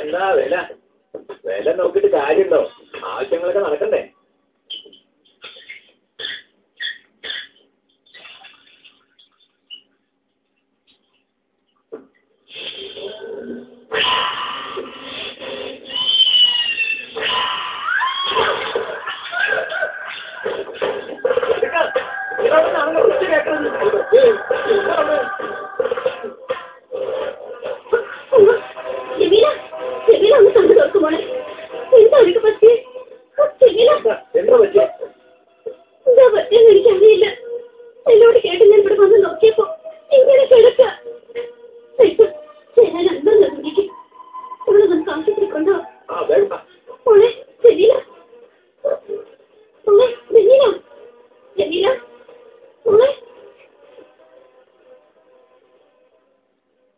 എന്താ വില? വില നോക്കിയിട്ട് കാര്യമുണ്ടോ? ആവശ്യങ്ങളൊക്കെ നടക്കണ്ടേ? എനിക്കറിയില്ല. എന്നോട് കേട്ട് ഞാൻ ഇവിടെ വന്ന് നോക്കിയപ്പോ ഇങ്ങനെ കിടക്ക. ആശുപത്രിക്കൊണ്ടോ? മോളെ ജമീല, മോളെ ജമീല, ജമീല, മോളെ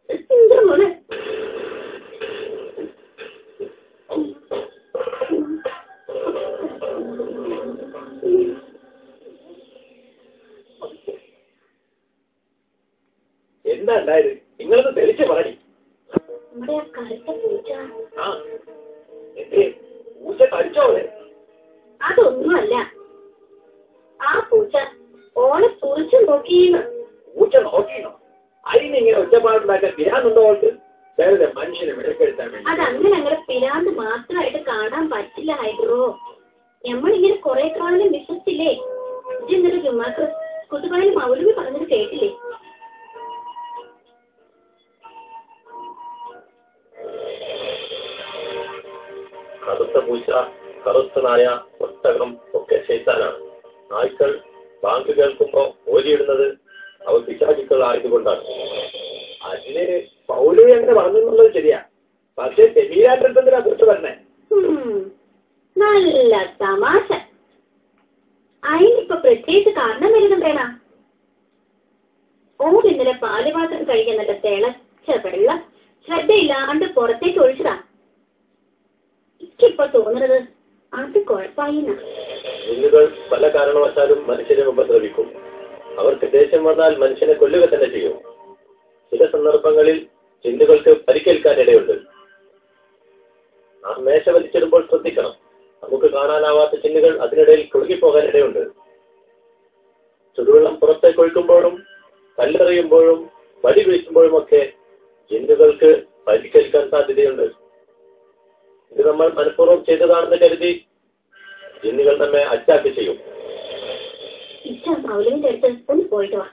എന്താ മോളെ? എന്താ ഉണ്ടായത്? നിങ്ങളൊന്ന് തെളിച്ച് പറയും. നമ്മുടെ ആ കറുത്ത പൂച്ച. പൂച്ച കഴിച്ചോളെ? അതൊന്നുമല്ല, ആ പൂച്ച ഓളെ പൂച്ച നോക്കിയെന്ന്. പൂച്ച നോക്കിയോ? അതിനിങ്ങനെ ഒറ്റപ്പാടുണ്ടാക്കാൻ പിരാന്നുണ്ടോ അവൾക്ക്? വേറെ മനുഷ്യനെ വിലക്കെടുത്താൻ വേണ്ടി. അതങ്ങനെ പിരാന്ത് മാത്രമായിട്ട് കാണാൻ പറ്റില്ല ഹൈബ്രോ. നമ്മളിങ്ങനെ കുറെ കാലം വിശ്വസിച്ചില്ലേ? ഇന്നലെ ജുമാക്ക് കുത്തുപായിൽ മൗലവി പറഞ്ഞത് കേട്ടില്ലേ? കറുത്ത പൂച്ച, കറുത്ത നായ, ഒട്ടകം ഒക്കെ ശൈത്താനാണ്. നായ്ക്കൾ ബാങ്ക് കേൾക്കുമ്പോ ഓരിയിടുന്നത് അവ പിശാചുക്കൾ ആയതുകൊണ്ടാണ്. അതിന് മൗലവി അങ്ങനെ പറഞ്ഞെന്നുള്ളത് ശരിയാ. പക്ഷെ ജമീലാറ്റെന്തിനാ കുറിച്ച് പറഞ്ഞേ? നല്ല തമാശ. അതിനിപ്പോ പ്രത്യേകിച്ച് കാരണം വരുന്നുണ്ടേനാ. ഇന്നലെ പാലുപാത്രം കഴിക്കുന്നില്ല തിളച്ച വെള്ളം ശ്രദ്ധയില്ലാണ്ട് പുറത്തേക്ക് ഒഴിച്ചതാ. എനിക്കിപ്പോ തോന്നുന്നത് അത് കുഴപ്പമായിന്നാ. ജിന്നുകൾ പല കാരണവശാലും മനുഷ്യനെ ഉപദ്രവിക്കും. അവർക്ക് ദേഷ്യം വന്നാൽ മനുഷ്യനെ കൊല്ലുക തന്നെ ചെയ്യും. ചില സന്ദർഭങ്ങളിൽ ജിന്നുകൾക്ക് പരിക്കേൽക്കാനിടയുണ്ട്. നാം മേശ വലിച്ചിടുമ്പോൾ ശ്രദ്ധിക്കണം. നമുക്ക് കാണാനാവാത്ത ജിന്നുകൾ അതിനിടയിൽ കുടുങ്ങിപ്പോകാനിടയുണ്ട്. ചുടുവെള്ളം പുറത്തേക്ക് ഒഴിക്കുമ്പോഴും കല്ലെറിയുമ്പോഴും വടി വീഴ്ത്തുമ്പോഴുമൊക്കെ ജിന്നുകൾക്ക് പരിക്കേൽക്കാൻ സാധ്യതയുണ്ട്. ഇത് നമ്മൾ മനഃപൂർവ്വം ചെയ്തതാണെന്ന് കരുതി ജിന്നുകൾ നമ്മെ അറ്റാക്ക് ചെയ്യും. മൗലവിന്റെ അടുത്ത് ഒന്ന് പോയിട്ട് വാ.